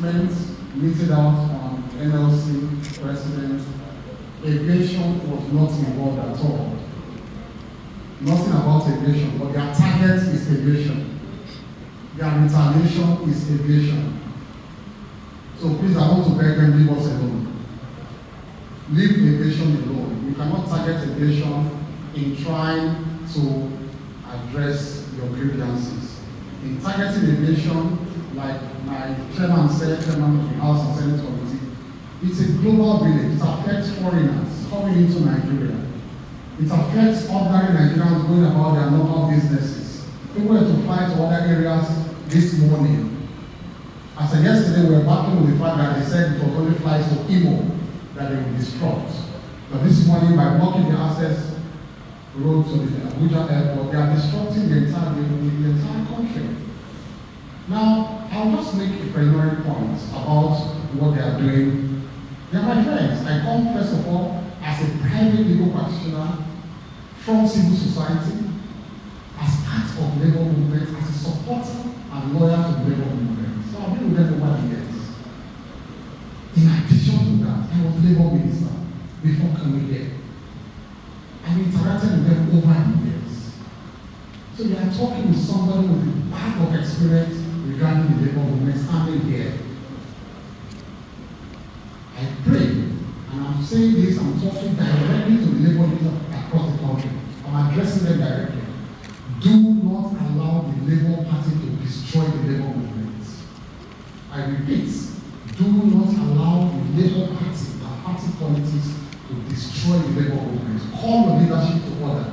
statement meted out on NLC president, aviation was not involved at all. Nothing about aviation, but their target is aviation. Their retaliation is aviation. So please, I want to beg them, leave us alone. Leave aviation alone. You cannot target aviation in trying to address your grievances. In targeting aviation, like my chairman said, chairman of the House and Senate Committee, it's a global village. It affects foreigners coming into Nigeria. It affects ordinary Nigerians going about their normal businesses. People were to fly to other areas this morning. As of yesterday, we were battling with the fact that they said it was only flights to Imo that they would disrupt. But this morning, by blocking the access road to the Abuja airport, they are disrupting the entire country. Now, I'll just make a preliminary point about what they are doing. They are my friends. I come, first of all, as a private legal practitioner from civil society, as part of the labor movement, as a supporter and lawyer to the labor movement. So I've been with them for 1 year. In addition to that, I was labor minister before coming here. I've interacted with them over the years. So you are talking with somebody with a bag of experience regarding the labor movement standing here. I pray, and I'm saying this, I'm talking directly to the labor leaders across the country. I'm addressing them directly. Do not allow the Labour Party to destroy the labor movement. I repeat, do not allow the Labour Party and party politics to destroy the labor movement. Call your leadership to order.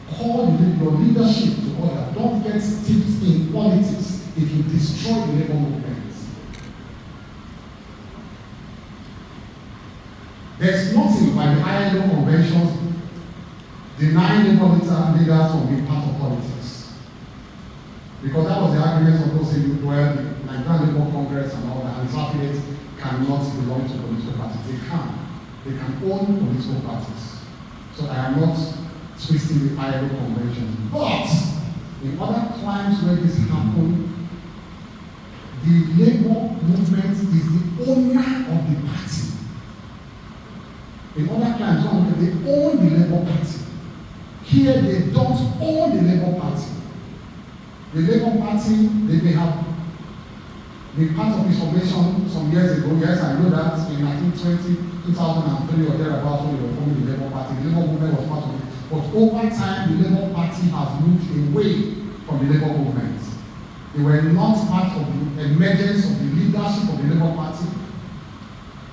Call your leadership to order. Don't get steeped in politics. It will destroy the labor movement. There's nothing by the ILO conventions denying labor leaders from being part of politics. Because that was the argument of those who were the Nigerian Labour Congress and all that, and its affiliates cannot belong to political parties. They can. They can own political parties. So I am not twisting the ILO conventions. But in other climes where this happened, the labor movement is the owner of the party. In other climes, they own the Labour Party. Here, they don't own the Labour Party. The Labour Party, they may have been part of this formation some years ago. Yes, I know that in 2003 or thereabouts when they were forming the Labour Party, the Labour movement was part of it. But over time, the Labour Party has moved away from the Labour movement. They were not part of the emergence of the leadership of the Labour Party,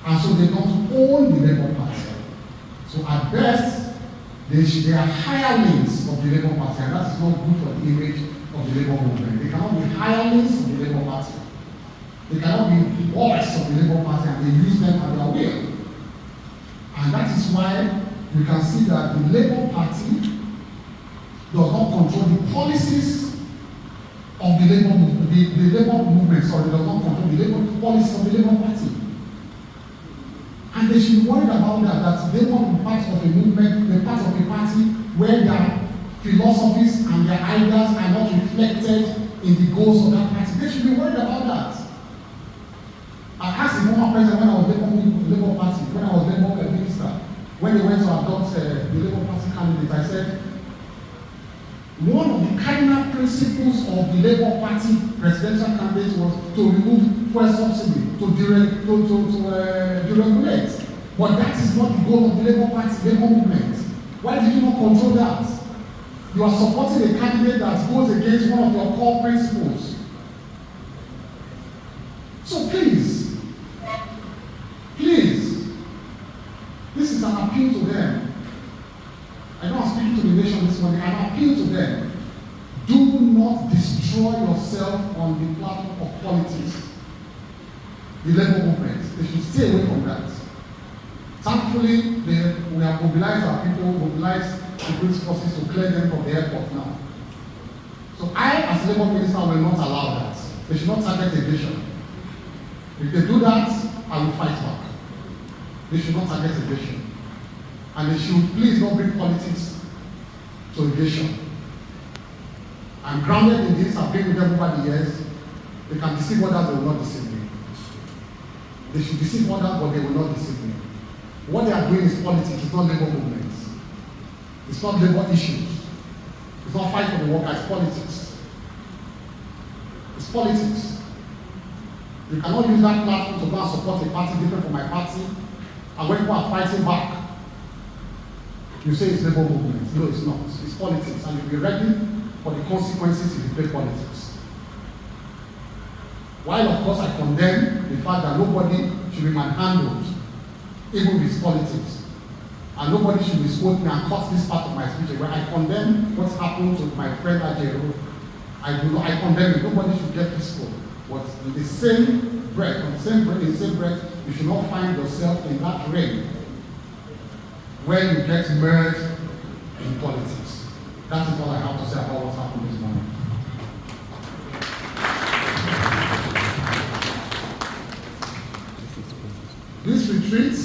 and so they don't own the Labour Party. So at best, they are hirelings of the Labour Party, and that is not good for the image of the Labour movement. They cannot be hirelings of the Labour Party. They cannot be voice of the Labour Party, and they use them at their will. And that is why you can see that the Labour Party does not control the policies of the Labour movement. The Labour movement, does not control the Labour policies of the Labour Party. And they should be worried about that they want to be part of a movement, be part of a party where their philosophies and their ideas are not reflected in the goals of that party. They should be worried about that. I asked the former president when I was Labour Party, when I was Labour Minister, when they went to adopt the Labour Party candidate, I said, one of the cardinal principles of the Labour Party presidential candidate was to remove fuel subsidy, to deregulate. But that is not the goal of the Labour Party, Labour movement. Why did you not control that? You are supporting a candidate that goes against one of your core principles. So please, this is an appeal to them. I know I'm speaking to the nation this morning. I appeal to them. Do not destroy yourself on the platform of politics. The Labour movement, they should stay away from that. Thankfully, we have mobilized our people, mobilized the police forces to clear them from the airport now. So I, as Labour Minister, will not allow that. They should not target aviation. If they do that, I will fight back. They should not target aviation. And they should please not bring politics to aviation. I'm grounded in this, I've been with them over the years. They can deceive others, they will not deceive me. They should deceive others, but they will not deceive me. What they are doing is politics, it's not labor movements. It's not labor issues. It's not fight for the worker, it's politics. It's politics. You cannot use that platform to go and support a party different from my party, and when people are fighting back, you say it's labor movement. No, it's not. It's politics, and you'll be ready for the consequences if you play politics. While, of course, I condemn the fact that nobody should be manhandled, even with politics, and nobody should misquote me and cut this part of my speech where I condemn what's happened to my friend Ajaero. I condemn it. Nobody should get physical. But in the same breath, in the same breath, you should not find yourself in that reign where you get merged in politics. That is all I have to say about what happened this morning. This retreat